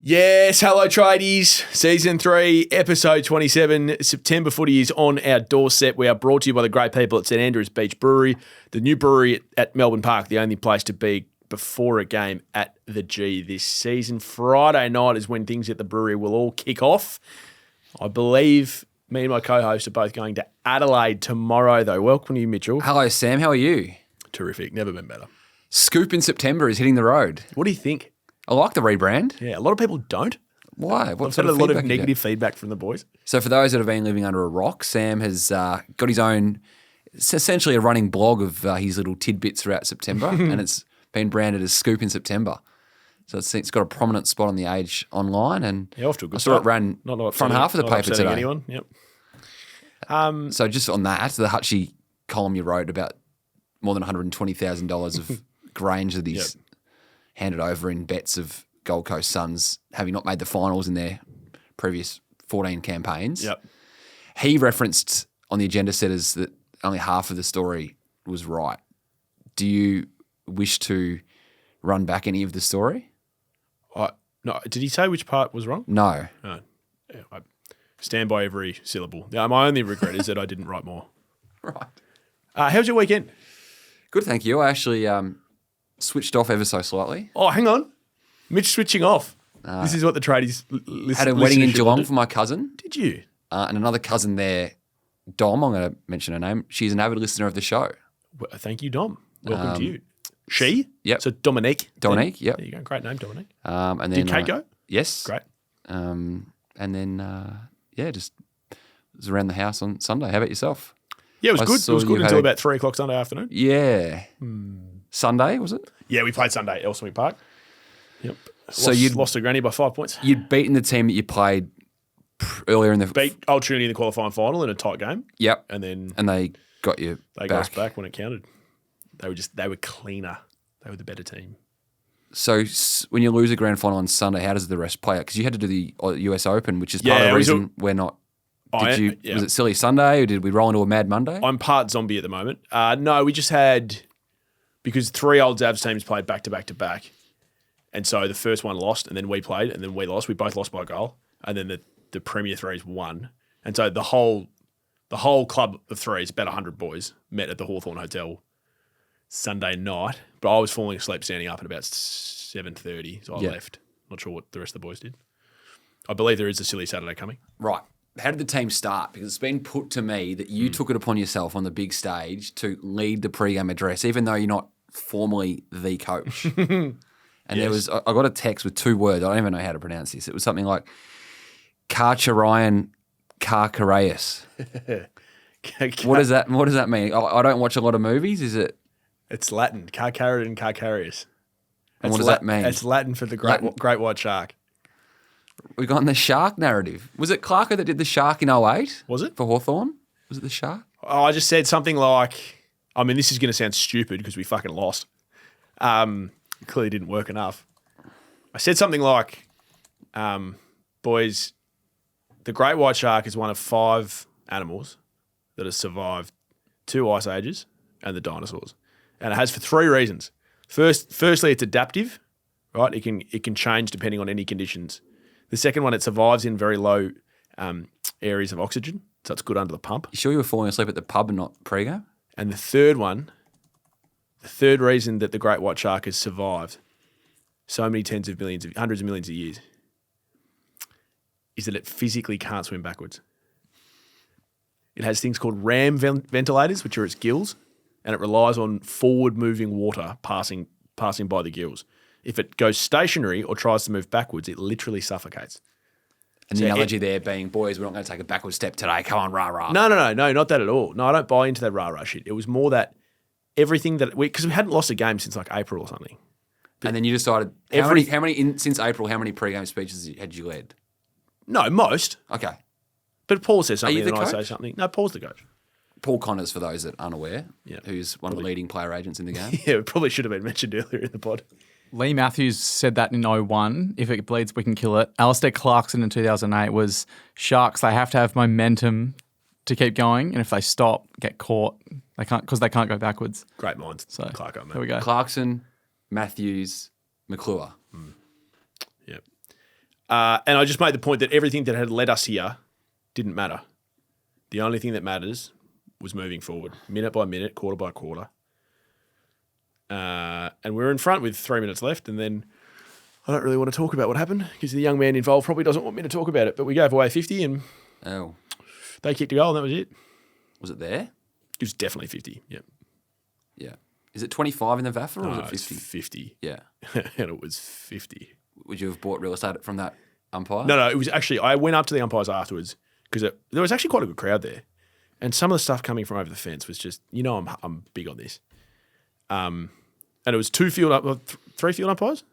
Yes, hello tradies. Season 3, episode 27. September footy is on our doorstep. We are brought to you by the great people at St Andrews Beach Brewery, the new brewery at Melbourne Park, the only place to be before a game at the G this season. Friday night is when things at the brewery will all kick off. I believe me and my co-host are both going to Adelaide tomorrow, though. Welcome to you, Mitchell. Hello, Sam. How are you? Terrific. Never been better. Scoop in September is hitting the road. What do you think? I like the rebrand. Yeah, a lot of people don't. Why? I've had a lot of negative feedback from the boys. So for those that have been living under a rock, Sam has got his own, it's essentially a running blog of his little tidbits throughout September, and it's been branded as Scoop in September. So it's got a prominent spot on the Age online, and off to a good I saw start. it ran front half of the paper today. Anyone. Yep. So just on that, the Hutchie column you wrote about more than $120,000 of Grange that he's handed over in bets of Gold Coast Suns having not made the finals in their previous 14 campaigns. Yep. He referenced on the agenda setters that only half of the story was right. Do you wish to run back any of the story? No. Did he say which part was wrong? No. Yeah, I stand by every syllable. Yeah, my only regret is that I didn't write more. Right. How's your weekend? Good, thank you. I actually switched off ever so slightly. Oh, hang on. Mitch switching off. This is what the tradies Had a wedding in Geelong for my cousin. Did you? And another cousin there, Dom, I'm going to mention her name. She's an avid listener of the show. Well, thank you, Dom. Welcome to you. She? Yep. So Dominique. Dominique, yep. There you go. Great name, Dominique. And then, Did Kate go? Yes. Great. And then, just was around the house on Sunday. How about yourself? Yeah, it was good. It was good until about 3 o'clock Sunday afternoon. Yeah. Sunday, was it? Yeah, we played Sunday at Elswick Park. Yep. So you'd lost to Granny by 5 points. You'd beaten the team that you played earlier in the... Beat Old Trinity in the qualifying final in a tight game. Yep. And then... And they got you They got us back when it counted. They were cleaner. They were the better team. So when you lose a grand final on Sunday, how does the rest play out? Because you had to do the US Open, which is part of the reason we're not... Was it Silly Sunday or did we roll into a Mad Monday? I'm part zombie at the moment. No, we just had... Because 3 old Zabs teams played back-to-back-to-back. And so the first one lost, and then we played, and then we lost. We both lost by a goal. And then the Premier Threes won. And so the whole club of threes, about 100 boys, met at the Hawthorn Hotel Sunday night. But I was falling asleep standing up at about 7:30, so I left. Not sure what the rest of the boys did. I believe there is a Silly Saturday coming. Right. How did the team start? Because it's been put to me that you took it upon yourself on the big stage to lead the pre-game address, even though you're not formally the coach. And there was, I got a text with 2 words. I don't even know how to pronounce this. It was something like Carcharayan Carcaraeus. What does that mean? I don't watch a lot of movies. Is it? It's Latin. Carcharid and Carcarius. And what does that mean? It's Latin for the great white shark. We've gone the shark narrative. Was it Clarko that did the shark in 08? Was it? For Hawthorn? Was it the shark? Oh, I just said something like, I mean, this is going to sound stupid because we fucking lost. Clearly didn't work enough. I said something like, boys, the great white shark is one of 5 animals that has survived 2 ice ages and the dinosaurs. And it has for 3 reasons. Firstly, it's adaptive, right? It can change depending on any conditions. The second one, it survives in very low areas of oxygen, so it's good under the pump. You sure you were falling asleep at the pub and not pregame? And the third reason that the great white shark has survived so many hundreds of millions of years is that it physically can't swim backwards. It has things called ram ventilators, which are its gills, and it relies on forward-moving water passing by the gills. If it goes stationary or tries to move backwards, it literally suffocates. And the analogy there being, boys, we're not going to take a backward step today. Come on, rah-rah. No, not that at all. No, I don't buy into that rah-rah shit. It was more that everything that because we hadn't lost a game since like April or something. And then you decided, since April, how many pre-game speeches had you led? No, most. Okay. But Paul says something and I coach? say something. No, Paul's the coach. Paul Connors, for those that aren't aware, who's one of the leading player agents in the game. Yeah, it probably should have been mentioned earlier in the pod. Lee Matthews said that in 01, if it bleeds, we can kill it. Alistair Clarkson in 2008 was sharks, they have to have momentum to keep going, and if they stop, get caught, they can't because they can't go backwards. Great minds. So Clarko, mate. There we go. Clarkson, Matthews, McClure. Yep. And I just made the point that everything that had led us here didn't matter. The only thing that matters was moving forward, minute by minute, quarter by quarter. And we were in front with 3 minutes left, and then I don't really want to talk about what happened because the young man involved probably doesn't want me to talk about it, but we gave away 50 and they kicked a goal and that was it. Was it there? It was definitely 50, yeah. Yeah. Is it 25 in the VAFA or was it 50? It's 50. Yeah. And it was 50. Would you have bought real estate from that umpire? No, it was actually, I went up to the umpires afterwards because there was actually quite a good crowd there. And some of the stuff coming from over the fence was just, I'm big on this. And it was three field umpires,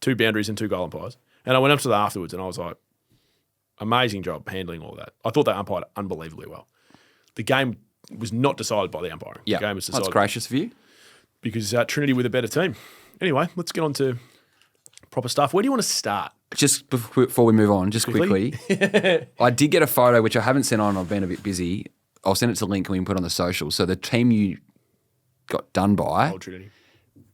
2 boundaries and 2 goal umpires. And I went up to them afterwards and I was like, amazing job handling all that. I thought they umpired unbelievably well. The game was not decided by the umpiring. Yeah. The game was decided. That's gracious of you. Because Trinity were the better team. Anyway, let's get on to proper stuff. Where do you want to start? Just before we move on, just quickly, I did get a photo, which I haven't sent on. I've been a bit busy. I'll send it to Link and we can put it on the social. So the team you got done by, Old Trinity.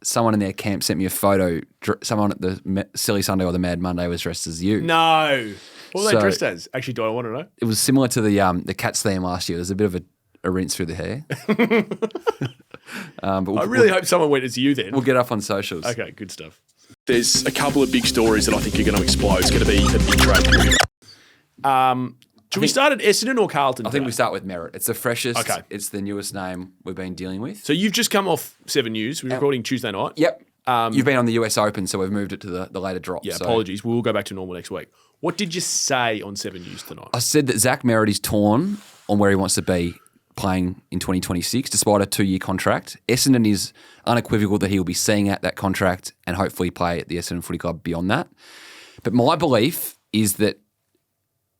Someone in their camp sent me a photo. Someone at the Silly Sunday or the Mad Monday was dressed as you. No. What were they So- dressed as? Actually, do I want to know? It was similar to the Cats theme last year. There's a bit of a rinse through the hair. But I really hope someone went as you then. we'll get up on socials. Okay, good stuff. There's a couple of big stories that I think are going to explode. It's going to be a big trade period. Should we start at Essendon or Carlton? I think today? we start with Merrett. It's the freshest. Okay. It's the newest name we've been dealing with. So you've just come off 7 News. We're recording Tuesday night. Yep. You've been on the US Open, so we've moved it to the later drop. Yeah, so. apologies. We'll go back to normal next week. What did you say on 7 News tonight? I said that Zack Merrett is torn on where he wants to be playing in 2026, despite a 2-year contract. Essendon is unequivocal that he will be seeing out that contract and hopefully play at the Essendon Footy Club beyond that. But my belief is that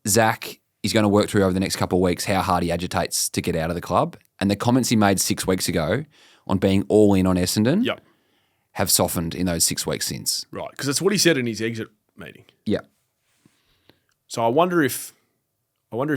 Zack is going to work through over the next couple of weeks how hard he agitates to get out of the club. And the comments he made 6 weeks ago on being all in on Essendon Yep. have softened in those 6 weeks since. Right, because that's what he said in his exit meeting. Yeah. So I wonder if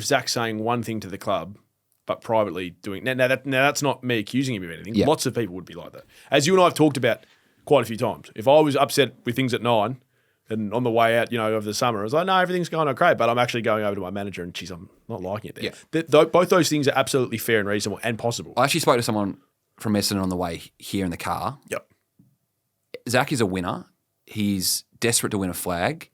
Zach's saying one thing to the club, but privately doing now that's not me accusing him of anything. Yeah. Lots of people would be like that. As you and I have talked about quite a few times. If I was upset with things at 9 and on the way out, over the summer, I was like, no, everything's going okay, but I'm actually going over to my manager and geez, I'm not liking it there. Yeah. Both those things are absolutely fair and reasonable and possible. I actually spoke to someone from Essendon on the way here in the car. Yep. Zack is a winner. He's desperate to win a flag.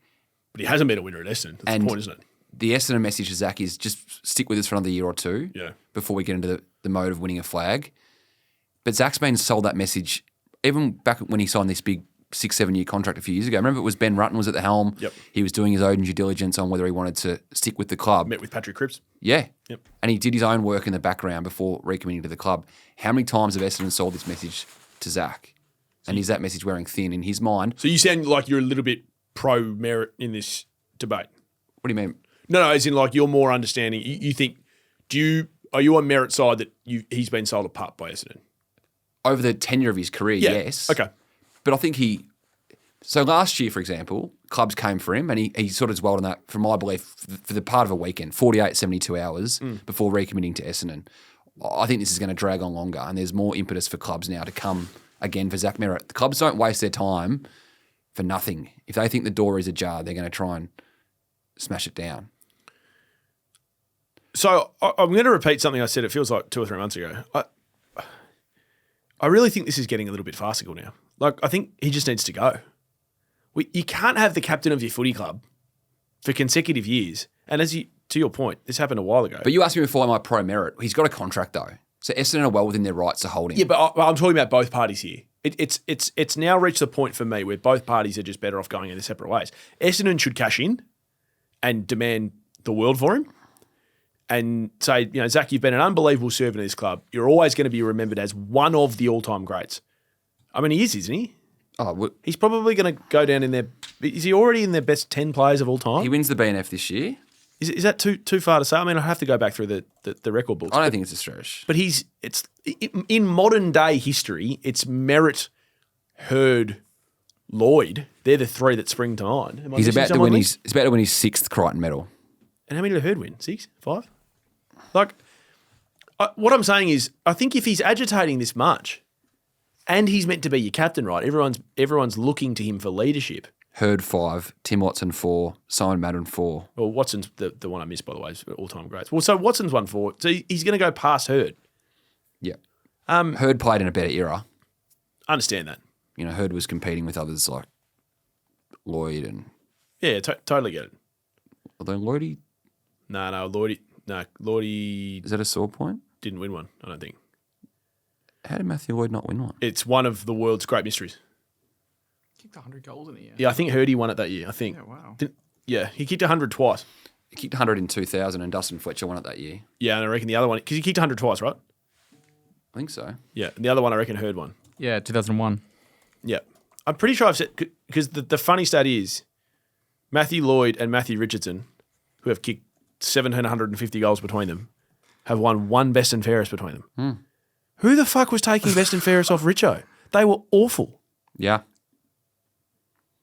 But he hasn't been a winner at Essendon. That's And the point, isn't it? The Essendon message to Zack is just stick with us for another year or two before we get into the mode of winning a flag. But Zack's been sold that message even back when he signed this big 6-7 year contract a few years ago. Remember it was Ben Rutten was at the helm. Yep. He was doing his own due diligence on whether he wanted to stick with the club. Met with Patrick Cripps. Yeah. Yep. And he did his own work in the background before recommitting to the club. How many times have Essendon sold this message to Zack? And is that message wearing thin in his mind? So you sound like you're a little bit pro Merrett in this debate. What do you mean? No, as in like you're more understanding. You think, are you on Merrett's side that he's been sold a pup by Essendon? Over the tenure of his career, yes. Okay. But I think so last year, for example, clubs came for him and he sort of dwelled on that, from my belief, for the part of a weekend, 48, 72 hours before recommitting to Essendon. I think this is going to drag on longer and there's more impetus for clubs now to come again for Zack Merrett. The clubs don't waste their time for nothing. If they think the door is ajar, they're going to try and smash it down. So I'm going to repeat something I said, it feels like 2 or 3 months ago. I really think this is getting a little bit farcical now. Like, I think he just needs to go. You can't have the captain of your footy club for consecutive years. And to your point, this happened a while ago. But you asked me before, am I pro Merrett? He's got a contract though. So Essendon are well within their rights to hold him. Yeah, but I'm talking about both parties here. It's now reached the point for me where both parties are just better off going in their separate ways. Essendon should cash in and demand the world for him and say, Zack, you've been an unbelievable servant of this club. You're always going to be remembered as one of the all-time greats. I mean, he is, isn't he? Oh, He's probably going to go down in there. Is he already in their best 10 players of all time? he wins the BNF this year. Is that too far to say? I mean, I have to go back through the record books. I don't think it's a stretch. But it's in modern day history, it's Merrett, Hurd, Lloyd. They're the 3 that spring to mind. He's about to win his 6th Crichton medal. And how many did Hurd win? 6? 5? Like, what I'm saying is, I think if he's agitating this much, and he's meant to be your captain, right? Everyone's looking to him for leadership. Hurd 5, Tim Watson 4, Simon Madden 4. Well, Watson's the one I missed, by the way, is all-time greats. Well, so Watson's 1-4. So he's going to go past Hurd. Yeah. Hurd played in a better era. I understand that. You know, Hurd was competing with others like Lloyd and... Yeah, totally get it. Although Lloydie... Lloydie Is that a sore point? didn't win one, I don't think. How did Matthew Lloyd not win one? It's one of the world's great mysteries. Kicked 100 goals in a year. Yeah, I think Hurdy won it that year, I think. Yeah, wow. He kicked 100 twice. He kicked 100 in 2000 and Dustin Fletcher won it that year. Yeah, and I reckon the other one, because he kicked 100 twice, right? I think so. Yeah, and the other one I reckon Hurd won. Yeah, 2001. Yeah. I'm pretty sure I've said, because the funny stat is Matthew Lloyd and Matthew Richardson, who have kicked 750 goals between them, have won one best and fairest between them. Who the fuck was taking best and fairest off Richo? They were awful. Yeah.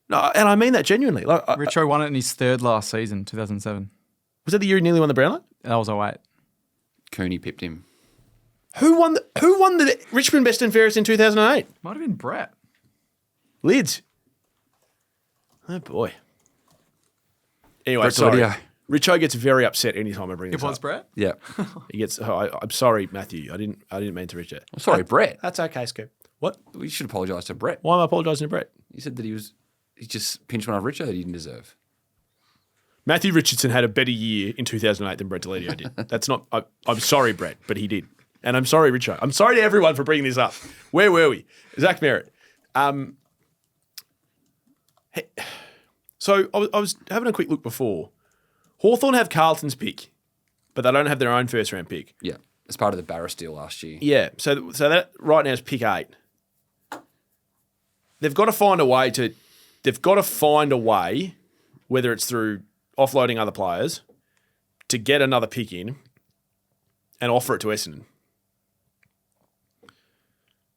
No, and I mean that genuinely. Like, Richo won it in his third last season, 2007. was that the year he nearly won the Brownlow? That was 08. Cooney pipped him. Who won the Richmond best and fairest in 2008? Might have been Brett. Lids. Oh boy. Anyway, Brett sorry. Delidio. Richo gets very upset anytime I bring this It was up. Brett? Yeah. He gets. I'm sorry, Matthew. I didn't mean to reach it. I'm sorry, Brett. That's okay, Scoop. What? We should apologise to Brett. Why am I apologising to Brett? He said that he just pinched one off Richo that he didn't deserve. Matthew Richardson had a better year in 2008 than Brett Delidio did. That's not. I'm sorry, Brett, but he did. And I'm sorry, Richo. I'm sorry to everyone for bringing this up. Where were we? Zack Merrett. So I was having a quick look before. Hawthorn have Carlton's pick, but they don't have their own first round pick. Yeah. As part of the Barras deal last year. Yeah. So that right now is pick 8. They've got to find a way whether it's through offloading other players, to get another pick in and offer it to Essendon.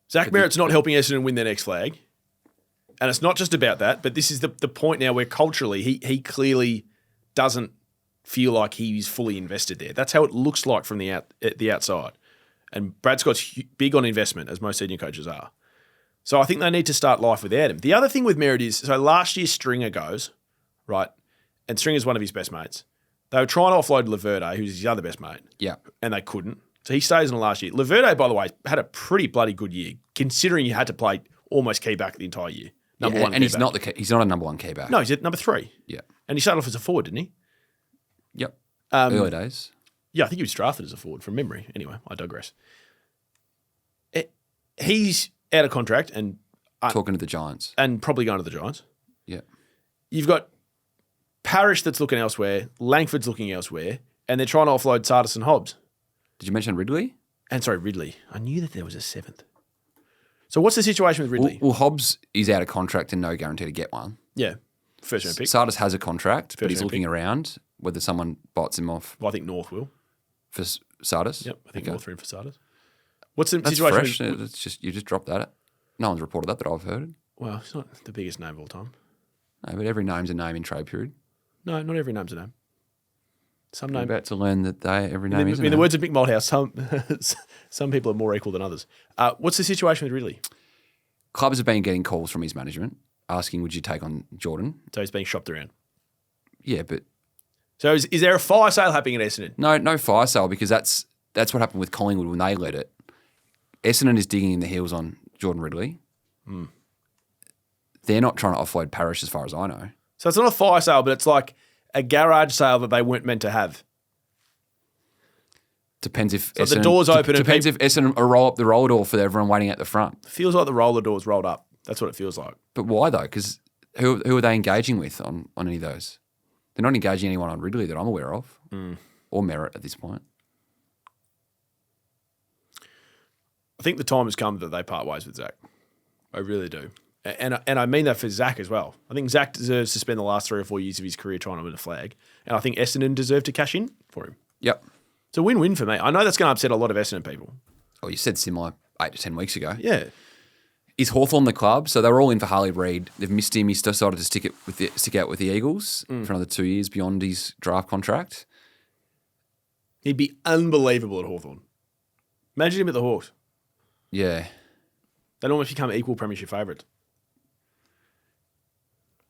Zack Merrett's not helping Essendon win their next flag. And it's not just about that, but this is the point now where culturally he clearly doesn't feel like he's fully invested there. That's how it looks like from the outside. And Brad Scott's big on investment, as most senior coaches are. So I think they need to start life without him. The other thing with Merrett is, so last year Stringer goes, right, and Stringer's one of his best mates. They were trying to offload Laverde, who's his other best mate. Yeah. And they couldn't. So he stays in the last year. Laverde, by the way, had a pretty bloody good year, considering he had to play almost key back the entire year. Number one, and he's not a number one key back. No, he's at number 3. Yeah. And he started off as a forward, didn't he? Yep. Early days. Yeah, I think he was drafted as a forward from memory. Anyway, I digress. He's out of contract and Talking to the Giants. and probably going to the Giants. Yeah. You've got Parrish that's looking elsewhere, Langford's looking elsewhere, and they're trying to offload Sardis and Hobbs. Did you mention Ridley? And sorry, Ridley. I knew that there was a 7th. So what's the situation with Ridley? Well, Hobbs is out of contract and no guarantee to get one. Yeah, first round pick. Sardis has a contract, but he's round looking pick. around whether someone bites him off Well, I think North will. for Sardis. Yep, I think Okay. North are in for Sardis. What's the That's situation fresh. with... It's just you just dropped that. No one's reported that I've heard. Well, it's not the biggest name of all time. No, but every name's a name in trade period. No, not every name's a name. Some I'm name... about to learn that every name is a In the name. words of Mick Malthouse, some people are more equal than others. What's the situation with Ridley? Clubs have been getting calls from his management asking, would you take on Jordan? So he's being shopped around. Yeah, but So is there a fire sale happening at Essendon? no fire sale because that's what happened with Collingwood when they led it. Essendon is digging in the heels on Jordan Ridley. They're not trying to offload Parrish as far as I know. So it's not a fire sale, but it's like a garage sale that they weren't meant to have. Depends if So the door's open and depends if Essendon roll up the roller door for everyone waiting at the front. Feels like the roller door's rolled up. That's what it feels like. But why though? Because who are they engaging with on any of those? They're not engaging anyone on Ridley that I'm aware of, or Merrett at this point. I think the time has come that they part ways with Zack. I really do. And I mean that for Zack as well. I think Zack deserves to spend the last 3 or 4 years of his career trying to win a flag. And I think Essendon deserve to cash in for him. Yep. It's a win-win for me. I know that's going to upset a lot of Essendon people. Well, you said similar 8 to 10 weeks ago. Yeah. Is Hawthorn the club? So they were all in for Harley Reid. They've missed him. He's decided to stick out with the Eagles for another 2 years beyond his draft contract. He'd be unbelievable at Hawthorn. Imagine him at the Hawks. Yeah. They'd almost become equal premiership favourites.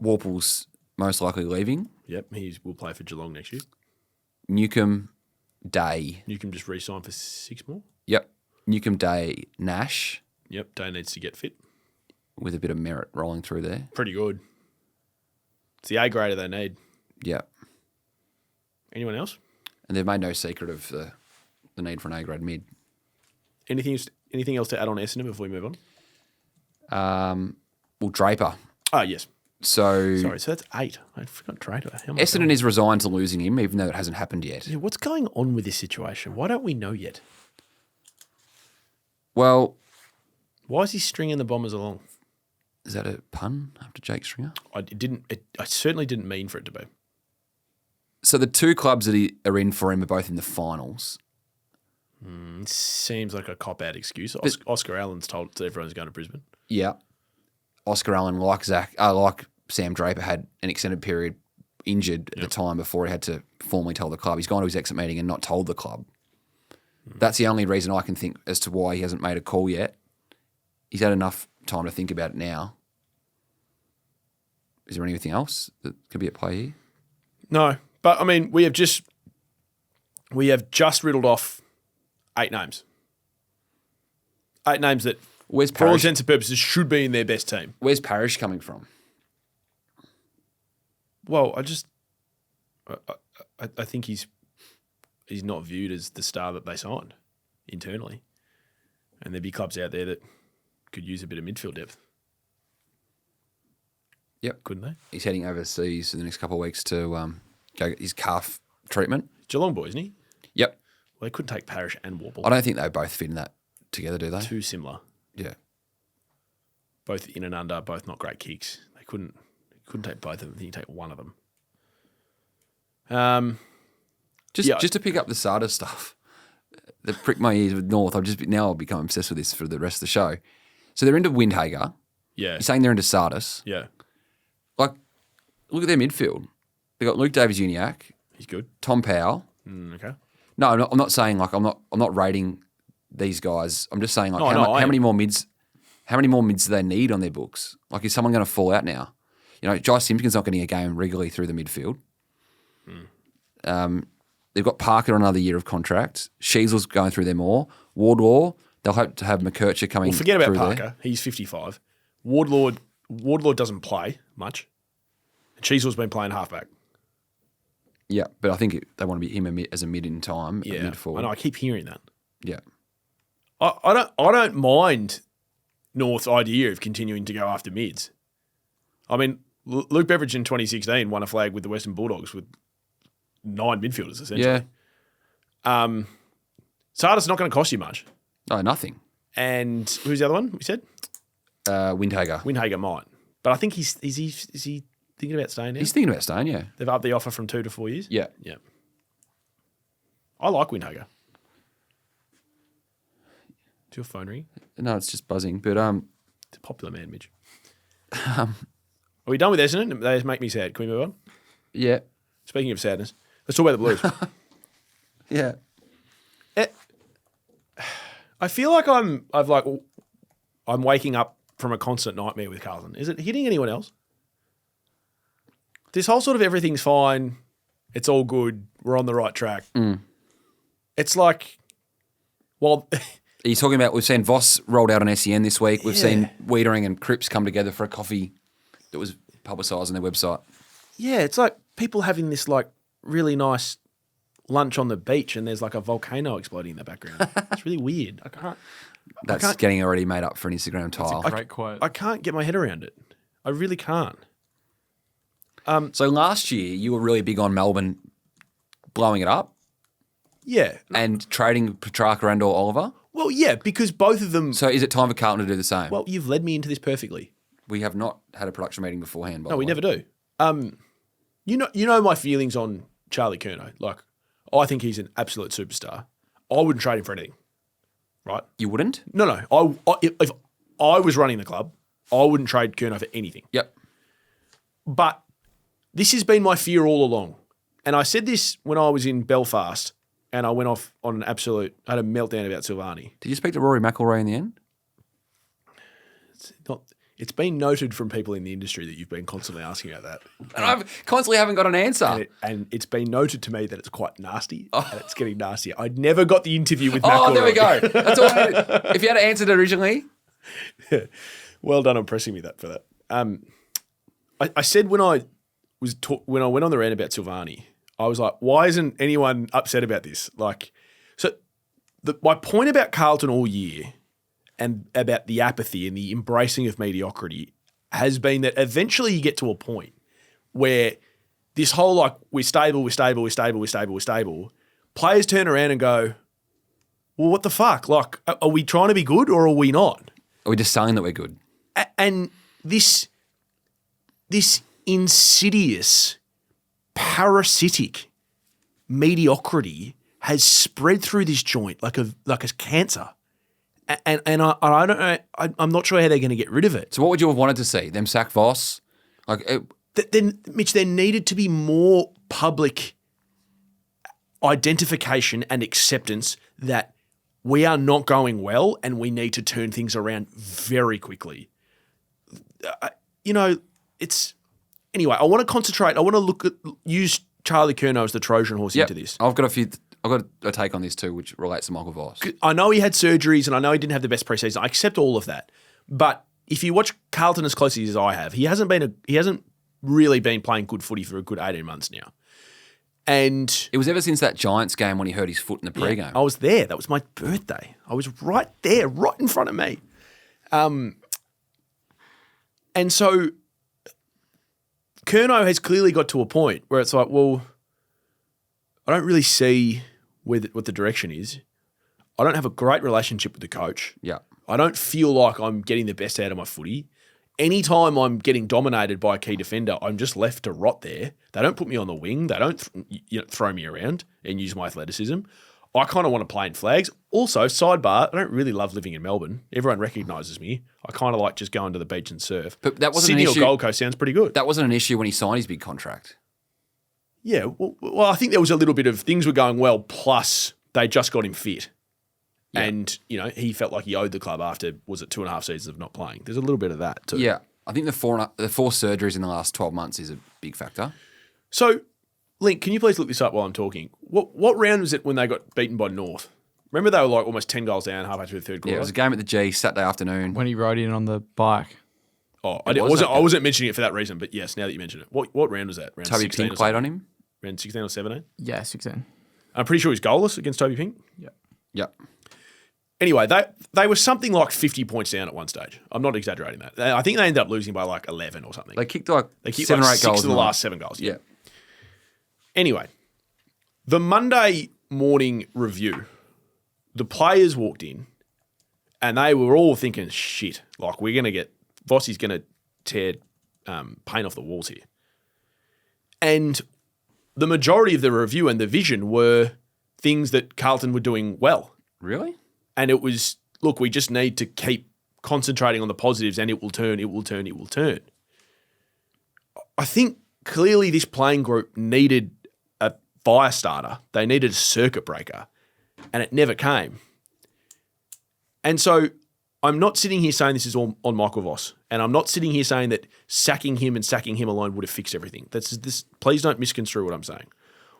Warple's most likely leaving. Yep, he will play for Geelong next year. Newcomb, Day. Newcomb just re-signed for 6 more. Yep. Newcomb, Day, Nash Yep, Day needs to get fit. with a bit of Merrett rolling through there. Pretty good. It's the A grader they need. Yep. Anyone else? And they've made no secret of the need for an A-grade mid. Anything else to add on Essendon before we move on? Well, Draper. Oh, yes. So Sorry, so that's 8. I forgot Trader. How am I Essendon going? is resigned to losing him, even though it hasn't happened yet. Yeah, what's going on with this situation? Why don't we know yet? Well, Why is he stringing the Bombers along? is that a pun after Jake Stringer? I certainly didn't mean for it to be. So the two clubs that are in for him are both in the finals. It seems like a cop-out excuse. Oscar Allen's told everyone's going to Brisbane. Yeah. Oscar Allen, like Zack, like Sam Draper, had an extended period injured at the time before he had to formally tell the club. He's gone to his exit meeting and not told the club. That's the only reason I can think as to why he hasn't made a call yet. He's had enough time to think about it now. Is there anything else that could be at play here? No, but I mean, we have just riddled off 8 names. 8 names that, Where's for all Parrish? intents and purposes, should be in their best team. Where's Parrish coming from? Well, I think he's not viewed as the star that they signed internally, and there'd be clubs out there that could use a bit of midfield depth. Yep. Couldn't they? He's heading overseas in the next couple of weeks to go get his calf treatment. Geelong boy, isn't he? Yep. Well, they couldn't take Parrish and Warple. I don't think they both fit in that together, do they? Too similar. Yeah. Both in and under, both not great kicks. They couldn't take both of them. I think you take one of them. Just to pick up the SADA stuff, that pricked my ears with North. I'll become obsessed with this for the rest of the show. So they're into Windhager. Yeah. You're saying they're into Sardis. Yeah. Like, look at their midfield. They got Luke Davies-Uniacke, He's good. Tom Powell. Okay. No, I'm not saying like I'm not rating these guys. I'm just saying like I how am. many more mids do they need on their books? Like, is someone going to fall out now? You know, Jai Simpkins not getting a game regularly through the midfield. They've got Parker on another year of contract. Sheasel's going through them more. Wardlaw, they'll hope to have McKercher coming. Well, forget about through Parker. there. He's 55. Wardlaw doesn't play much. Cheesel's been playing halfback. Yeah, but I think they want to be him as a mid in time. Yeah, mid forward. I know. I keep hearing that. Yeah, I don't mind North's idea of continuing to go after mids. I mean, Luke Beveridge in 2016 won a flag with the Western Bulldogs with 9 midfielders essentially. yeah. Sardis not going to cost you much. No, nothing. And who's the other one? We said Windhager. Windhager might, but I think is he thinking about staying now? He's thinking about staying. Yeah, They've upped the offer from 2 to 4 years. yeah. Yeah. I like Windhager. Is your phone ringing? No, it's just buzzing. But It's a popular man, Mitch. Are we done with Essendon? They make me sad. Can we move on? yeah, Speaking of sadness, let's talk about the Blues. yeah. I feel like I'm waking up from a constant nightmare with Carlton. Is it hitting anyone else? This whole sort of everything's fine. It's all good. We're on the right track. It's like, well, Are you talking about, we've seen Voss rolled out on SEN this week. We've Yeah. seen Wiedering and Cripps come together for a coffee that was publicised on their website. yeah, it's like people having this like really nice lunch on the beach and there's like a volcano exploding in the background. It's really weird. I can't That's getting already made up for an Instagram tile. Great quote. I can't get my head around it. I really can't. So last year, you were really big on Melbourne blowing it up Yeah. and trading Petrarca and or Oliver. Well, yeah, because both of them. So is it time for Carlton to do the same? Well, you've led me into this perfectly. We have not had a production meeting beforehand. By No, the we way. never do. You know my feelings on Charlie Curnow. Like, I think he's an absolute superstar. I wouldn't trade him for anything. Right? You wouldn't? No. If I was running the club, I wouldn't trade Curnow for anything. Yep. But this has been my fear all along. And I said this when I was in Belfast and I went off on I had a meltdown about Silvani. Did you speak to Rory McIlroy in the end? It's It's been noted from people in the industry that you've been constantly asking about that. And I've constantly haven't got an answer. And it's been noted to me that it's quite nasty and it's getting nastier. I never got the interview with McElroy. Oh, there we go. That's all I needed. If you had answered originally. Well done on pressing me for that. I said when I went on the rant about Silvani, I was like, why isn't anyone upset about this? My point about Carlton all year and about the apathy and the embracing of mediocrity has been that eventually you get to a point where this whole we're stable, players turn around and go, well, what the fuck? Are we trying to be good or are we not? Are we just saying that we're good? And this insidious, parasitic mediocrity has spread through this joint like a cancer. And I don't know. I'm not sure how they're going to get rid of it. So what would you have wanted to see? Them sack Voss? Then, Mitch, there needed to be more public identification and acceptance that we are not going well and we need to turn things around very quickly. Anyway, I want to concentrate. I want to use Charlie Curnow as the Trojan horse into this. I've got a take on this too, which relates to Michael Voss. I know he had surgeries and I know he didn't have the best preseason. I accept all of that. But if you watch Carlton as closely as I have, he hasn't really been playing good footy for a good 18 months now. And it was ever since that Giants game when he hurt his foot in the pregame. I was there. That was my birthday. I was right there, right in front of me. And so Curnow has clearly got to a point where it's like, well, I don't really see what the direction is. I don't have a great relationship with the coach. Yeah. I don't feel like I'm getting the best out of my footy. Anytime I'm getting dominated by a key defender, I'm just left to rot there. They don't put me on the wing. They don't throw me around and use my athleticism. I kind of want to play in flags. Also, sidebar, I don't really love living in Melbourne. Everyone recognises me. I kind of like just going to the beach and surf. But that wasn't Sydney an issue. or Gold Coast sounds pretty good. That wasn't an issue when he signed his big contract. Yeah, well, I think there was a little bit of things were going well, plus they just got him fit. Yeah. And, he felt like he owed the club after, was it 2.5 seasons of not playing? There's a little bit of that too. Yeah. I think the four surgeries in the last 12 months is a big factor. So, Link, can you please look this up while I'm talking? What round was it when they got beaten by North? Remember they were almost 10 goals down halfway through the third quarter? Yeah, it was a game at the G Saturday afternoon. When he rode in on the bike. Oh, I wasn't mentioning it for that reason, but yes, now that you mention it. What round was that? Round Toby Pink played on him? Round 16 or 17? Yeah, 16. I'm pretty sure he was goalless against Toby Pink. Yep. Anyway, they were something like 50 points down at one stage. I'm not exaggerating that. I think they ended up losing by 11 or something. They kicked 7 or 8 goals. 6 of the last 7 goals. Yeah. Anyway, the Monday morning review, the players walked in and they were all thinking, shit, we're going to get, Vossi's going to tear paint off the walls here. And the majority of the review and the vision were things that Carlton were doing well. Really? And it was, look, we just need to keep concentrating on the positives and it will turn. I think clearly this playing group needed a fire starter. They needed a circuit breaker and it never came. And so I'm not sitting here saying this is all on Michael Voss, and I'm not sitting here saying that sacking him alone would have fixed everything. Please don't misconstrue what I'm saying.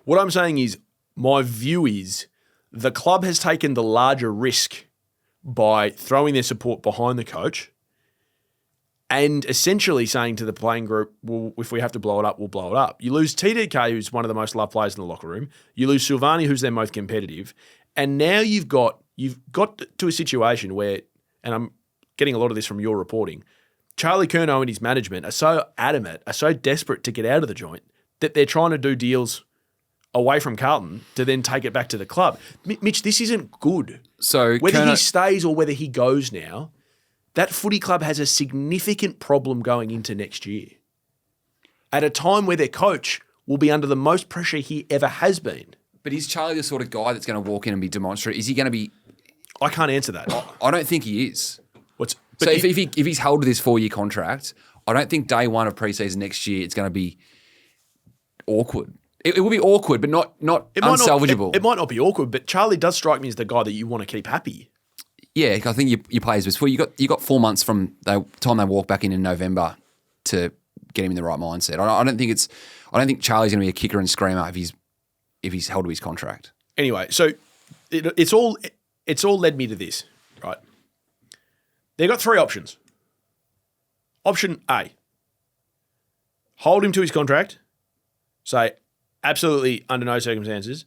What I'm saying is my view is the club has taken the larger risk by throwing their support behind the coach and essentially saying to the playing group, well, if we have to blow it up, we'll blow it up. You lose TDK, who's one of the most loved players in the locker room. You lose Silvani, who's their most competitive. And now you've got to a situation where, and I'm getting a lot of this from your reporting, Charlie Curnow and his management are so adamant, are so desperate to get out of the joint that they're trying to do deals away from Carlton to then take it back to the club. Mitch, this isn't good. So whether he stays or whether he goes now, that footy club has a significant problem going into next year. At a time where their coach will be under the most pressure he ever has been. But is Charlie the sort of guy that's going to walk in and be demonstrative? Is he going to be... I can't answer that. I don't think he is. So if he's held to this 4-year contract, I don't think day one of preseason next year it's going to be awkward. It will be awkward, but not unsalvageable. It might not be awkward, but Charlie does strike me as the guy that you want to keep happy. Yeah, I think your players before you got 4 months from the time they walk back in November to get him in the right mindset. I don't think Charlie's going to be a kicker and screamer if he's held to his contract. Anyway, so it's all led me to this, right? They've got 3 options. Option A, hold him to his contract, say absolutely under no circumstances,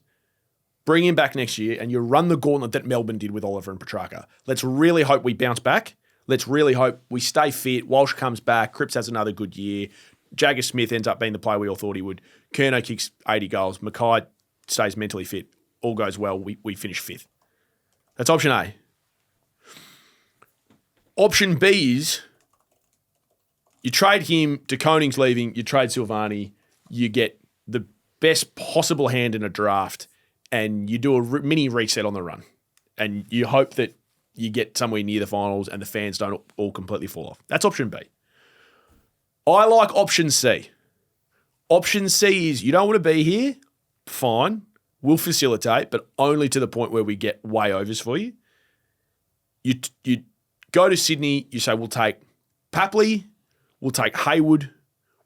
bring him back next year, and you run the gauntlet that Melbourne did with Oliver and Petrarca. Let's really hope we bounce back. Let's really hope we stay fit. Walsh comes back. Cripps has another good year. Jagger Smith ends up being the player we all thought he would. Curnow kicks 80 goals. Mackay stays mentally fit. All goes well. We finish 5th. That's option A. Option B is you trade him, De Koning's leaving, you trade Silvani, you get the best possible hand in a draft, and you do a mini reset on the run. And you hope that you get somewhere near the finals and the fans don't all completely fall off. That's option B. I like option C. Option C is you don't want to be here, fine. We'll facilitate, but only to the point where we get way overs for you. You go to Sydney, you say, we'll take Papley, we'll take Haywood,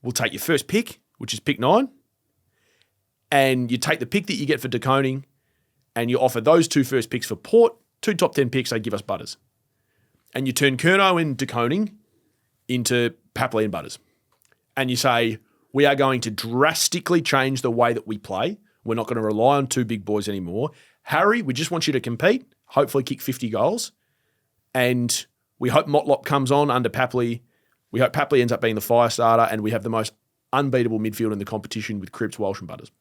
we'll take your first pick, which is pick 9, and you take the pick that you get for De Koning, and you offer those 2 first picks for Port, 2 top 10 picks, they give us Butters. And you turn Curnow and De Koning into Papley and Butters. And you say, we are going to drastically change the way that we play. We're not going to rely on 2 big boys anymore. Harry, we just want you to compete, hopefully kick 50 goals. And we hope Motlop comes on under Papley. We hope Papley ends up being the fire starter, and we have the most unbeatable midfield in the competition with Cripps, Walsh and Butters.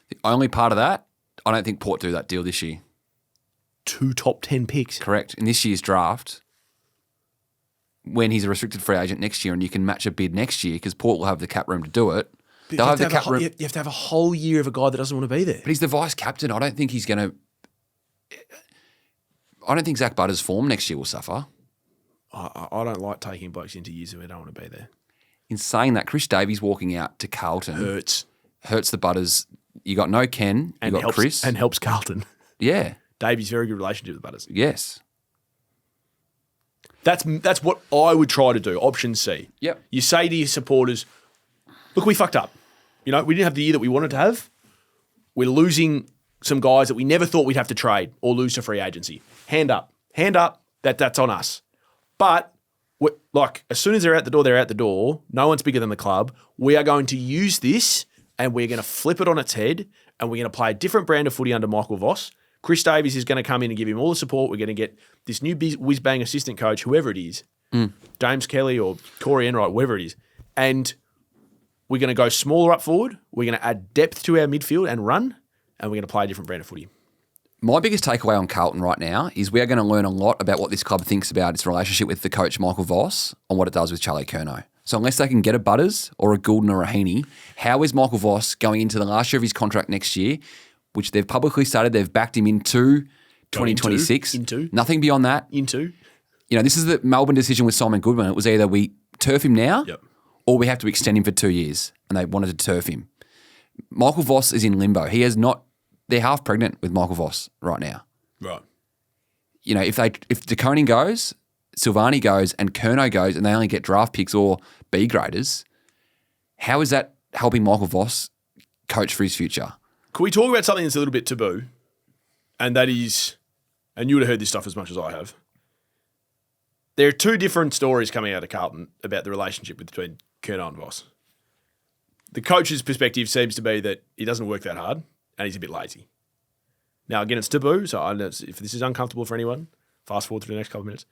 The only part of that, I don't think Port do that deal this year. 2 top 10 picks. Correct. In this year's draft, when he's a restricted free agent next year and you can match a bid next year because Port will have the cap room to do it. You have to have a whole year of a guy that doesn't want to be there. But he's the vice captain. I don't think he's going to... I don't think Zach Butters' form next year will suffer. I don't like taking blokes into years where they don't want to be there. In saying that, Chris Davies walking out to Carlton... Hurts the Butters. You got no Ken, you got Chris. And helps Carlton. Yeah. Davies' very good relationship with Butters. Yes. That's what I would try to do. Option C. Yep. You say to your supporters, look, we fucked up. We didn't have the year that we wanted to have. We're losing some guys that we never thought we'd have to trade or lose to free agency. Hand up. That's on us. But as soon as they're out the door, they're out the door. No one's bigger than the club. We are going to use this and we're going to flip it on its head and we're going to play a different brand of footy under Michael Voss. Chris Davies is going to come in and give him all the support. We're going to get this new whiz-bang assistant coach, whoever it is, James Kelly or Corey Enright, whoever it is, and we're going to go smaller up forward. We're going to add depth to our midfield and run, and we're going to play a different brand of footy. My biggest takeaway on Carlton right now is we are going to learn a lot about what this club thinks about its relationship with the coach, Michael Voss, on what it does with Charlie Curnow. So unless they can get a Butters or a Goulden or a Heaney, how is Michael Voss going into the last year of his contract next year, which they've publicly stated they've backed him into 2026. Into. Nothing beyond that. This is the Melbourne decision with Simon Goodwin. It was either we turf him now or we have to extend him for 2 years, and they wanted to turf him. Michael Voss is in limbo. They're half pregnant with Michael Voss right now. Right. If De Koning goes, Silvani goes, and Curnow goes, and they only get draft picks or B graders, how is that helping Michael Voss coach for his future? Can we talk about something that's a little bit taboo? And that is, and you would have heard this stuff as much as I have. There are 2 different stories coming out of Carlton about the relationship between Curnow and Voss. The coach's perspective seems to be that he doesn't work that hard and he's a bit lazy. Now, again, it's taboo, so I don't know if this is uncomfortable for anyone, fast forward to the next couple of minutes.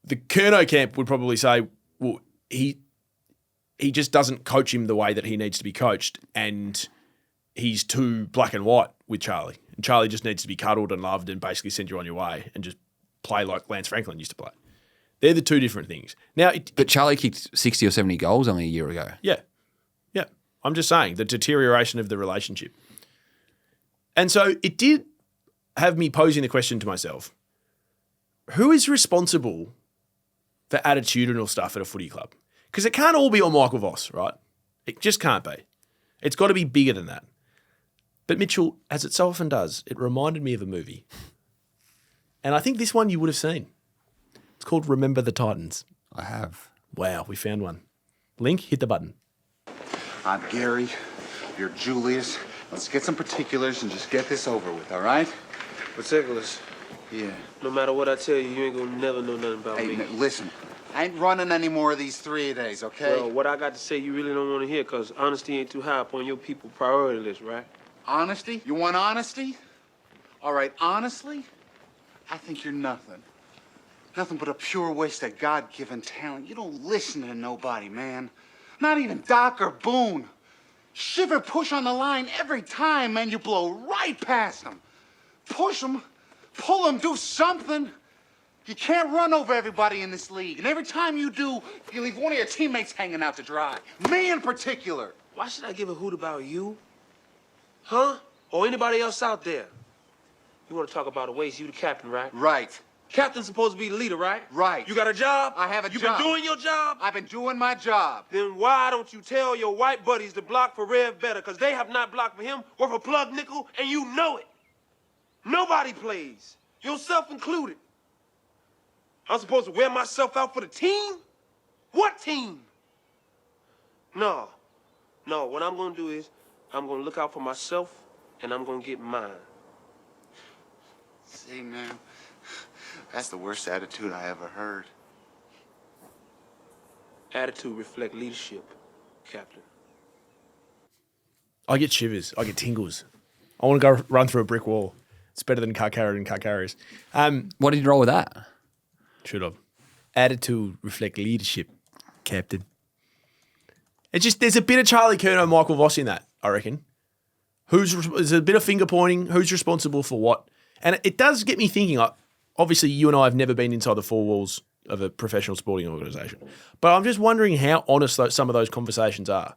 The Curnow camp would probably say, well, he just doesn't coach him the way that he needs to be coached, and he's too black and white with Charlie. And Charlie just needs to be cuddled and loved and basically send you on your way and just play like Lance Franklin used to play. They're the 2 different things. Now, but Charlie kicked 60 or 70 goals only a year ago. Yeah. I'm just saying the deterioration of the relationship. And so it did have me posing the question to myself, who is responsible for attitudinal stuff at a footy club? Because it can't all be on Michael Voss, right? It just can't be. It's got to be bigger than that. But Mitchell, as it so often does, it reminded me of a movie. And I think this one you would have seen. It's called Remember the Titans. I have. Wow, we found one. Link, hit the button. I'm Gary. You're Julius. Let's get some particulars and just get this over with, all right? Particulars. Yeah. No matter what I tell you, you ain't gonna never know nothing about Hey, me. listen. I ain't running any more of these 3-a-days, okay? Well, what I got to say you really don't want to hear, because honesty ain't too high up on your people priority list, right? Honesty? You want honesty? All right, honestly, I think you're nothing. Nothing but a pure waste of God-given talent. You don't listen to nobody, man. Not even Doc or Boone. Shiver push on the line every time, man. You blow right past them. Push them, pull them, do something. You can't run over everybody in this league. And every time you do, you leave one of your teammates hanging out to dry. Me in particular. Why should I give a hoot about you? Huh? Or anybody else out there? You want to talk about a waste, you the captain, right? Right. Captain's supposed to be the leader, right? Right. You got a job? I have a you job. been doing your job? I've been doing my job. Then why don't you tell your white buddies to block for Rev better? Because they have not blocked for him worth a plug nickel, and you know it. Nobody plays, yourself included. I'm supposed to wear myself out for the team? What team? No. What I'm going to do is I'm going to look out for myself, and I'm going to get mine. See, man, that's the worst attitude I ever heard. Attitude reflect leadership, Captain. I get shivers. I get tingles. I want to go run through a brick wall. It's better than car carrier and car carriers. What did you roll with that? Should have. Attitude reflect leadership, Captain. It's just, there's a bit of Charlie Curnow, Michael Voss in that, I reckon. There's a bit of finger pointing. Who's responsible for what? And it does get me thinking, obviously you and I have never been inside the four walls of a professional sporting organisation. But I'm just wondering how honest some of those conversations are.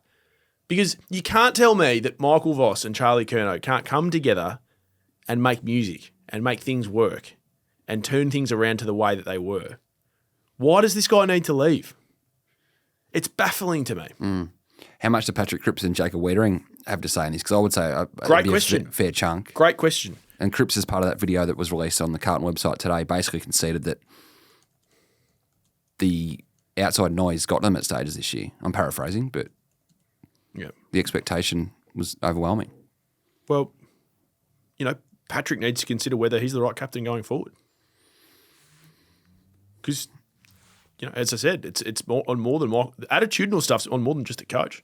Because you can't tell me that Michael Voss and Charlie Curnow can't come together and make music and make things work and turn things around to the way that they were. Why does this guy need to leave? It's baffling to me. How much do Patrick Cripps and Jacob Wiedering have to say in this? Because I would say Great a question. fair chunk. Great question. And Cripps, as part of that video that was released on the Carlton website today, basically conceded that the outside noise got them at stages this year. I'm paraphrasing, but Yeah. the expectation was overwhelming. Well, Patrick needs to consider whether he's the right captain going forward. Because, as I said, it's more on more than more. The attitudinal stuff's on more than just a coach.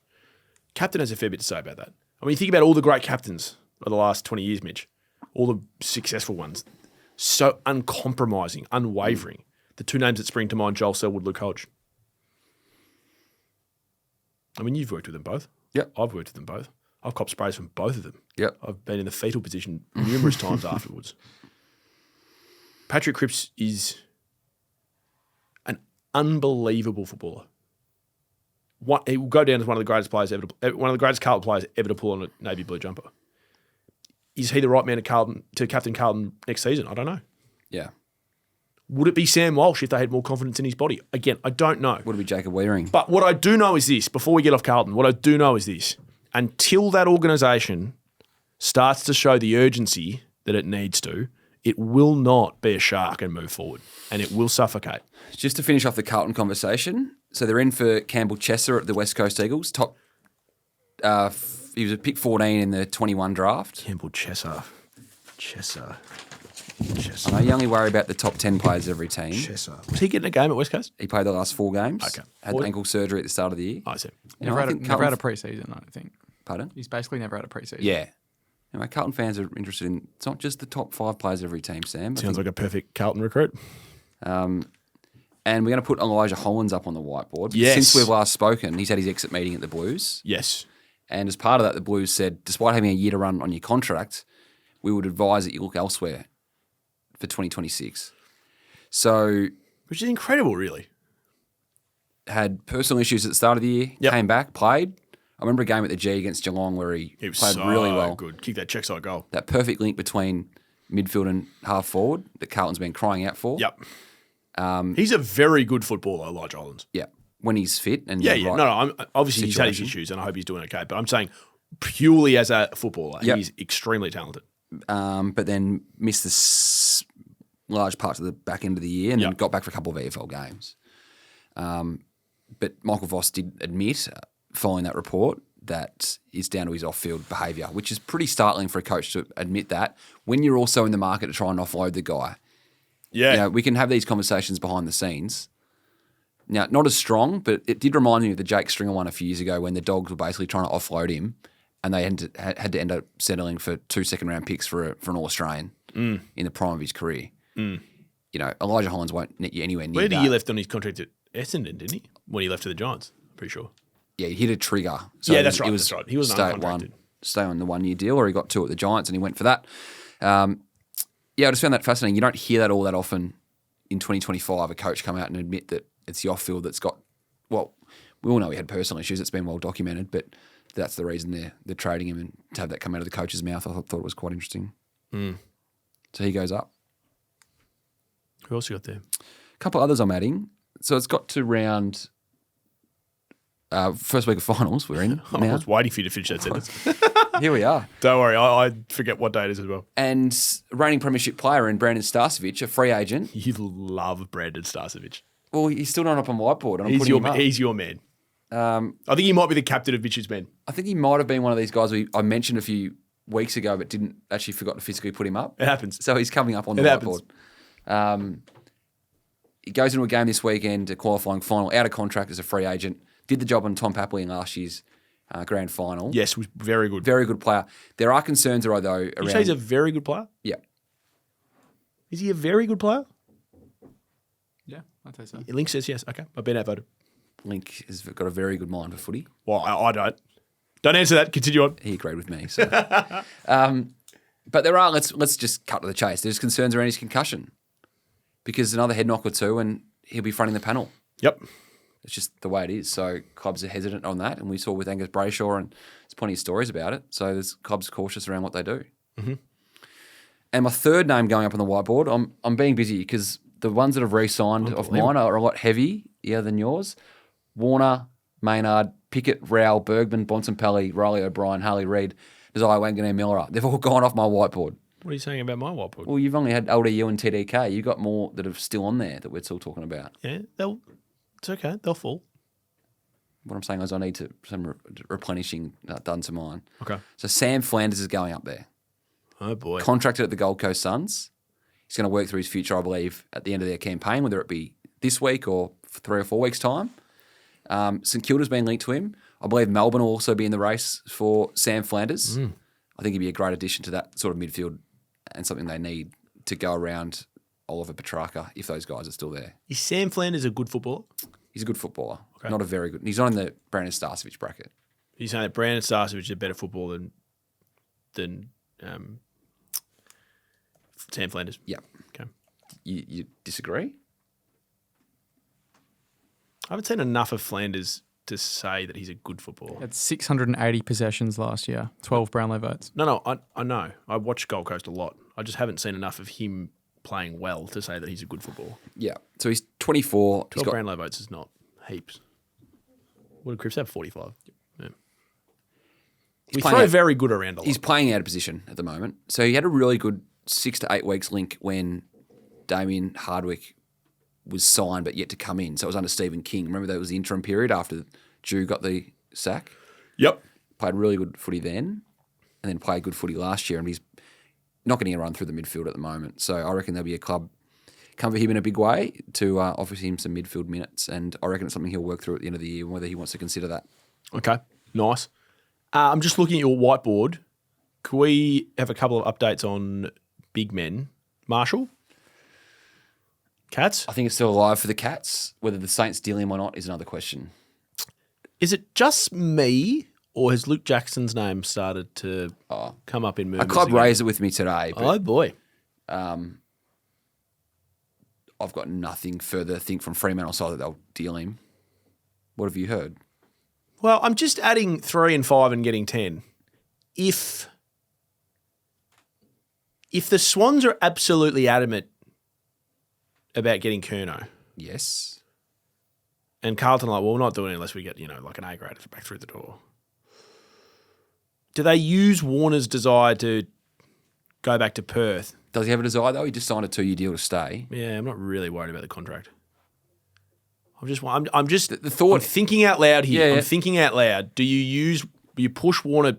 Captain has a fair bit to say about that. I mean, you think about all the great captains of the last 20 years, Mitch, all the successful ones, so uncompromising, unwavering. The two names that spring to mind, Joel Selwood, Luke Hodge. I mean, you've worked with them both. Yep. I've worked with them both. I've copped sprays from both of them. Yep. I've been in the fetal position numerous times afterwards. Patrick Cripps is an unbelievable footballer. He will go down as one of the greatest players ever, one of the greatest Carlton players ever to pull on a navy blue jumper. Is he the right man to captain Carlton next season? I don't know. Yeah. Would it be Sam Walsh if they had more confidence in his body? Again, I don't know. Would it be Jacob Wiedering? But what I do know is this, before we get off Carlton, what I do know is this. Until that organisation starts to show the urgency that it needs to, it will not be a shark and move forward, and it will suffocate. Just to finish off the Carlton conversation, so they're in for Campbell Chesser at the West Coast Eagles. He was a pick 14 in the 21 draft. Campbell Chesser. I know you only worry about the top 10 players of every team. Chesser. Was he getting a game at West Coast? He played the last 4 games. Okay. Had ankle surgery at the start of the year. I see. You know, Never I think had Carlton- a pre-season, I don't think. Pardon? He's basically never had a pre-season. Yeah. Anyway, Carlton fans are interested in, it's not just the top 5 players of every team, Sam. Sounds like a perfect Carlton recruit. And we're going to put Elijah Hollands up on the whiteboard. Yes. Since we've last spoken, he's had his exit meeting at the Blues. Yes. And as part of that, the Blues said, despite having a year to run on your contract, we would advise that you look elsewhere for 2026. So Which is incredible, really. had personal issues at the start of the year, Yep. came back, played. I remember a game at the G against Geelong where he He was played so really well. good. Kicked that check side goal. That perfect link between midfield and half forward that Carlton's been crying out for. Yep. He's a very good footballer, Elijah Hollands. Yeah. When he's fit and Yeah, the yeah. right- No, obviously he's had his situation. issues and I hope he's doing okay. But I'm saying purely as a footballer, Yep. he's extremely talented. but then missed large parts of the back end of the year and then got back for a couple of EFL games. But Michael Voss did admit, following that report, that it's down to his off-field behaviour, which is pretty startling for a coach to admit that when you're also in the market to try and offload the guy. Yeah. You know, we can have these conversations behind the scenes. Now, not as strong, but it did remind me of the Jake Stringer one a few years ago when the Dogs were basically trying to offload him and they had to end up settling for 2 second-round picks for an All-Australian in the prime of his career. You know, Elijah Hollins won't net you anywhere near Where did that. he left on his contract at Essendon, didn't he? When he left to the Giants, I'm pretty sure. Yeah, he hit a trigger. Yeah, that's right, that's right. He wasn't stay uncontracted. Stay on the 1 year deal, or he got 2 at the Giants and he went for that. Yeah, I just found that fascinating. You don't hear that all that often in 2025, a coach come out and admit that it's the off-field that's got, well, we all know he had personal issues. It's been well documented, but that's the reason they're trading him, and to have that come out of the coach's mouth, I thought it was quite interesting. So he goes up. Who else you got there? A couple others I'm adding. So it's got to round first week of finals we're in I now. was waiting for you to finish that sentence. Here we are. Don't worry, I forget what day it is as well. And reigning premiership player in Brandon Starcevic, a free agent. You love Brandon Starcevic. Well, he's still not up on Whiteboard, and I'm He's putting your him up. he's your man. I think he might be the captain of Mitch's men. I think he might have been one of these guys I mentioned a few weeks ago, but didn't actually forgot to physically put him up. It happens. So he's coming up on the It happens. Whiteboard. He goes into a game this weekend, a qualifying final, out of contract as a free agent. Did the job on Tom Papley in last year's grand final. Yes, was very good. Very good player. There are concerns, though, around... You say he's a very good player? Yeah. Is he a very good player? Yeah, I'd say so. Link says yes. Okay, I've been outvoted. Link has got a very good mind for footy. Well, I don't. Don't answer that. Continue on. He agreed with me. So. But there are, let's just cut to the chase. There's concerns around his concussion because another head knock or two and he'll be fronting the panel. Yep. It's just the way it is. So clubs are hesitant on that. And we saw with Angus Brayshaw, and there's plenty of stories about it. So there's clubs cautious around what they do. Mm-hmm. And my third name going up on the whiteboard, I'm being busy because the ones that have re-signed of mine are a lot heavier than yours. Warner, Maynard, Pickett, Rowell, Bergman, Bontempelli, Riley O'Brien, Harley Reid, Desire Wangan and Miller. They've all gone off my whiteboard. What are you saying about my whiteboard? Well, you've only had LDU and TDK. You've got more that are still on there that we're still talking about. Yeah, it's okay. They'll fall. What I'm saying is I need some replenishing done to mine. Okay. So Sam Flanders is going up there. Oh, boy. Contracted at the Gold Coast Suns. He's going to work through his future, I believe, at the end of their campaign, whether it be this week or 3 or 4 weeks' time. St Kilda's been linked to him. I believe Melbourne will also be in the race for Sam Flanders. I think he'd be a great addition to that sort of midfield and something they need to go around Oliver Petrarca if those guys are still there. Is Sam Flanders a good footballer? He's a good footballer. Okay. Not a very good. He's not in the Brandon Starcevic bracket. He's saying that Brandon Starcevic is a better footballer than Sam Flanders. Yeah. Okay. You disagree? I haven't seen enough of Flanders to say that he's a good footballer. Had 680 possessions last year, 12 Brownlow votes. No, I know. I watch Gold Coast a lot. I just haven't seen enough of him playing well to say that he's a good footballer. Yeah. So he's 24. 12 Brownlow votes is not heaps. What did Cripps have? 45. Yeah. We throw very good around a lot. He's playing out of position at the moment. So he had a really good 6 to 8 weeks link when Damien Hardwick was signed but yet to come in. So it was under Stephen King. Remember that was the interim period after Jew got the sack? Yep. Played really good footy then and then played good footy last year, and he's not getting a run through the midfield at the moment. So I reckon there'll be a club come for him in a big way to offer him some midfield minutes, and I reckon it's something he'll work through at the end of the year, whether he wants to consider that. Okay, nice. I'm just looking at your whiteboard. Could we have a couple of updates on big men? Marshall? Cats? I think it's still alive for the Cats. Whether the Saints deal him or not is another question. Is it just me, or has Luke Jackson's name started to come up in murmurs A club again? raised it with me today, but Oh, boy. I've got nothing further to think from Fremantle side that they'll deal him. What have you heard? Well, I'm just adding 3 and 5 and getting 10. If the Swans are absolutely adamant about getting Curnow, Yes. and Carlton are like, well, we're not doing it unless we get, like an A grade back through the door. Do they use Warner's desire to go back to Perth Does he have a desire though? He just signed a 2-year deal to stay. Yeah, I'm not really worried about the contract. I'm just The thought. I'm thinking out loud here. Yeah. I'm thinking out loud. Do you push Warner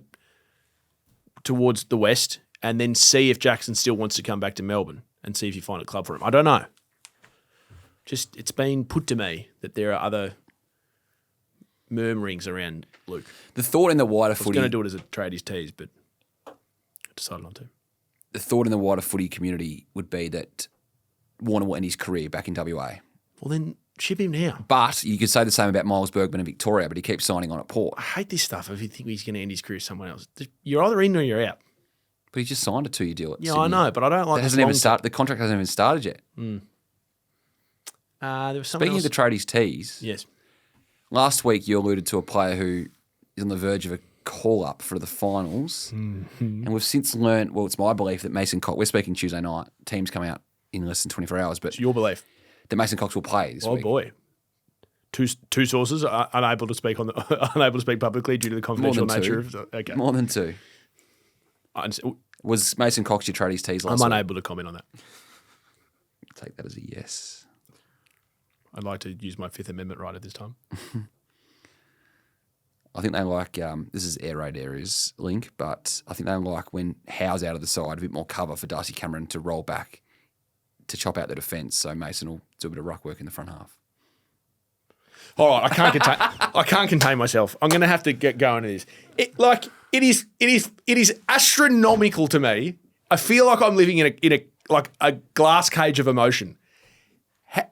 towards the west and then see if Jackson still wants to come back to Melbourne and see if you find a club for him? I don't know. Just it's been put to me that there are other murmurings around Luke. The thought in the wider I was footy. going to do it as a tradies tease, but I decided not to. The thought in the wider footy community would be that Warner will end his career back in WA. Well, then ship him now. But you could say the same about Miles Bergman in Victoria, but he keeps signing on at Port. I hate this stuff. If you think he's going to end his career somewhere else, you're either in or you're out. But he just signed a 2-year deal at Yeah, Sydney. I know, but I don't like. That this hasn't even long- started. The contract hasn't even started yet. There was someone Speaking else. of the tradies tees, Yes. last week you alluded to a player who is on the verge of a call-up for the finals. And we've since learned, well, it's my belief that Mason Cox, we're speaking Tuesday night, teams come out in less than 24 hours, but It's your belief. that Mason Cox will play this Oh week. boy. Two sources are unable to speak unable to speak publicly due to the confidential than nature two. of. Okay. More than 2. I'm Was Mason Cox your tradies tees last week? unable to comment on that. Take that as a yes. I'd like to use my Fifth Amendment right at this time. I think they like, this is air raid areas link, but I think they like when Howe's out of the side, a bit more cover for Darcy Cameron to roll back to chop out the defence. So Mason will do a bit of ruck work in the front half. All right, I can't contain myself. I'm going to have to get going to this. It is astronomical to me. I feel like I'm living in a glass cage of emotion.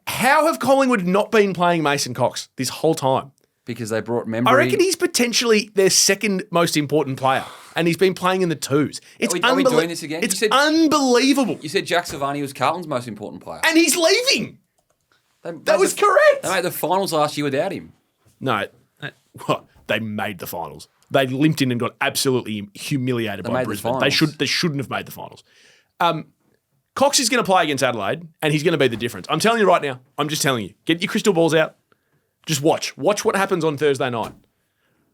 How have Collingwood not been playing Mason Cox this whole time? Because they brought I Membry. reckon he's potentially their second most important player, and he's been playing in the twos. It's Are we doing this again? It's You said- unbelievable, You said Jack Silvani was Carlton's most important player. and he's leaving. They That was made correct. They made the finals last year without him. No, they made the finals. They limped in and got absolutely humiliated by made the Brisbane. finals. They shouldn't have made the finals. Cox is going to play against Adelaide, and he's going to be the difference. I'm telling you right now. I'm just telling you. Get your crystal balls out. Just watch. Watch what happens on Thursday night.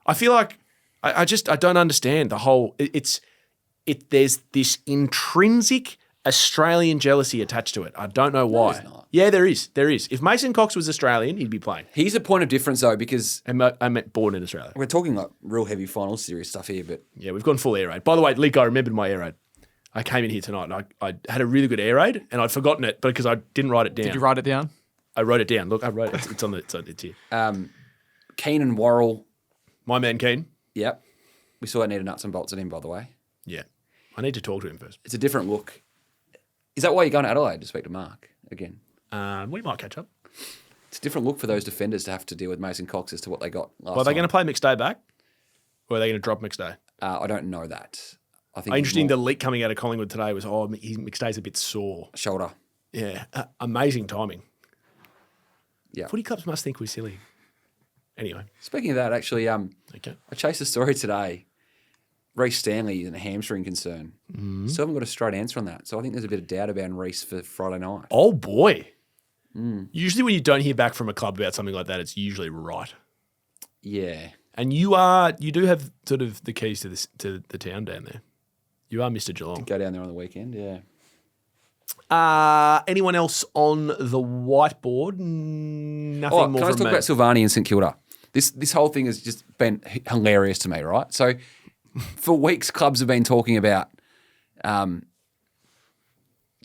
I feel like I don't understand the whole. There's this intrinsic Australian jealousy attached to it. I don't know why. there's not. Yeah, there is. There is. If Mason Cox was Australian, he'd be playing. He's a point of difference though, because I meant born in Australia. we're talking like real heavy final series stuff here, but Yeah, we've gone full air raid. By the way, Leek, I remembered my air raid. I came in here tonight and I had a really good air raid and I'd forgotten it because I didn't write it down. Did you write it down? I wrote it down. Look, I wrote it. It's here. Keane and Worrell, My man Keen. yep. We saw that needed nuts and bolts at him, by the way. Yeah. I need to talk to him first. It's a different look. Is that why you're going to Adelaide to speak to Mark again? We might catch up. It's a different look for those defenders to have to deal with Mason Cox as to what they got last Well, are they time. going to play McStay back? Or are they going to drop McStay? I don't know that. I think he's Interesting, more the leak coming out of Collingwood today was, McStay's a bit sore. shoulder. Yeah. Amazing timing. Yeah. Footy clubs must think we're silly. Anyway. Speaking of that, actually, Okay. I chased a story today. Reece Stanley and a hamstring concern. Still haven't got a straight answer on that. So I think there's a bit of doubt about Reece for Friday night. Oh, boy. Usually when you don't hear back from a club about something like that, it's usually right. Yeah. And you do have sort of the keys to the town down there. You are Mr. Geelong. Go down there on the weekend, yeah. Anyone else on the whiteboard? Nothing Oh, more can I from talk me. about Silvani and St Kilda? This whole thing has just been hilarious to me, right? So for weeks, clubs have been talking about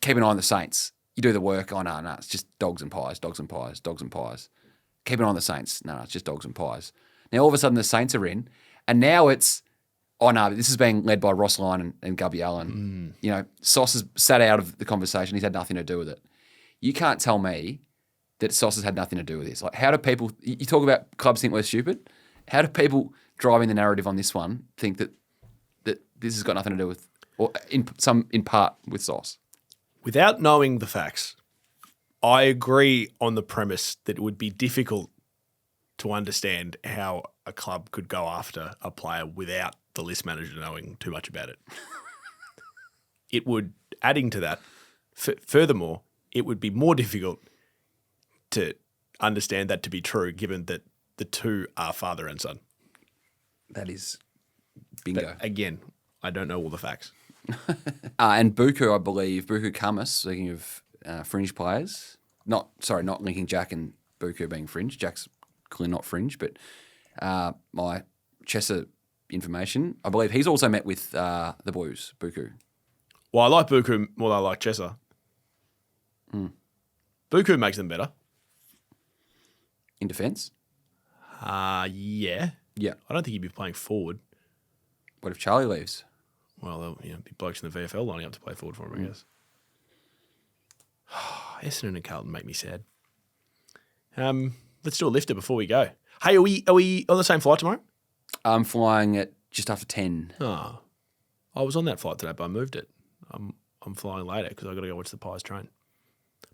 keep an eye on the Saints. You do the work. Oh, no, it's just dogs and pies, dogs and pies, dogs and pies. Keep an eye on the Saints. No, it's just dogs and pies. Now, all of a sudden, the Saints are in, and now it's, oh, no, this is being led by Ross Lyon and Gubby Allan. You know, Sauce has sat out of the conversation. He's had nothing to do with it. You can't tell me that Sauce has had nothing to do with this. Like, how do people, you talk about clubs think we're stupid. How do people driving the narrative on this one think that this has got nothing to do with, or in part with Sauce? Without knowing the facts, I agree on the premise that it would be difficult to understand how a club could go after a player without the list manager knowing too much about it. It would, adding to that, furthermore, it would be more difficult to understand that to be true, given that the two are father and son. That is bingo. But again, I don't know all the facts. And Buku, I believe, Buku Kamas, speaking of fringe players, not linking Jack and Buku being fringe. Jack's clearly not fringe, but my Chesser information, I believe he's also met with the Blues, Buku. Well, I like Buku more than I like Chesser. Buku makes them better. In defence? Yeah. Yeah. I don't think he'd be playing forward. What if Charlie leaves? Well, there'll be blokes in the VFL lining up to play forward for him, I guess. Essendon and Carlton make me sad. Let's do a lifter before we go. Hey, are we on the same flight tomorrow? I'm flying at just after 10. Oh, I was on that flight today, but I moved it. I'm flying later because I've got to go watch the Pies train.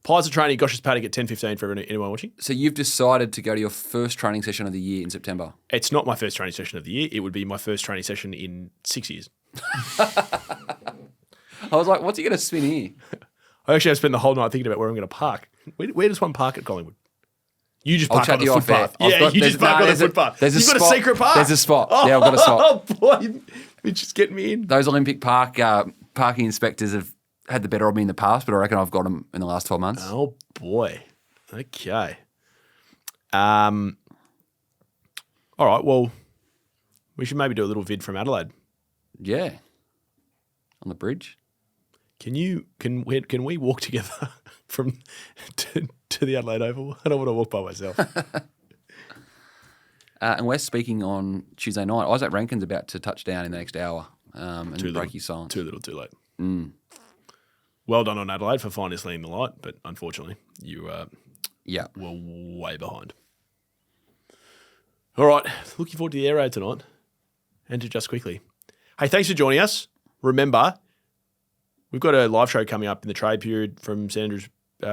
Pies are training Gosh's paddock at 10:15 for anyone watching. So you've decided to go to your first training session of the year in September? It's not my first training session of the year. It would be my first training session in 6 years. I was like, what's he going to spin here? I actually have spent the whole night thinking about where I'm going to park. Where does one park at Collingwood? You just I'll park on chat the you off footpath. air. Yeah, you just park on the footpath. There's a You've got spot. a secret park. There's a spot. Yeah, I've got a spot. Oh, boy. Mitch is getting me in. Those Olympic Park parking inspectors have had the better of me in the past, but I reckon I've got them in the last 12 months. Oh, boy. Okay. All right, well, we should maybe do a little vid from Adelaide. Yeah. On the bridge. Can we walk together from to the Adelaide Oval? I don't want to walk by myself. And we're speaking on Tuesday night. Isaac Rankin's about to touch down in the next hour and break his silence. Too little, too late. Well done on Adelaide for finally seeing the light, but unfortunately, you were way behind. All right, looking forward to the air raid tonight. And to just quickly. Hey, thanks for joining us. Remember, we've got a live show coming up in the trade period from St Andrew's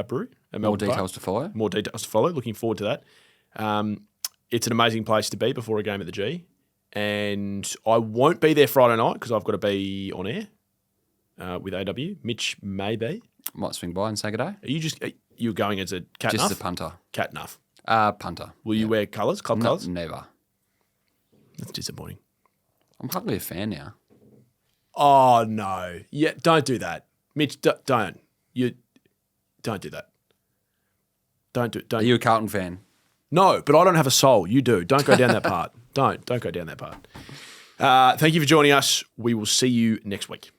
Brewery. More details to follow. More details to follow. Looking forward to that. It's an amazing place to be before a game at the G. And I won't be there Friday night because I've got to be on air with AW. Mitch may be. Might swing by and say good day. Are you going as a cat Just nuff? as a punter. Cat nuff. Punter. Will you wear colours, club colours? Never. That's disappointing. I'm hardly a fan now. Oh, no. Yeah, don't do that. Mitch, don't. Don't do that. Don't. Are you a Carlton fan? No, but I don't have a soul. You do. Don't go down that part. Don't go down that part. Thank you for joining us. We will see you next week.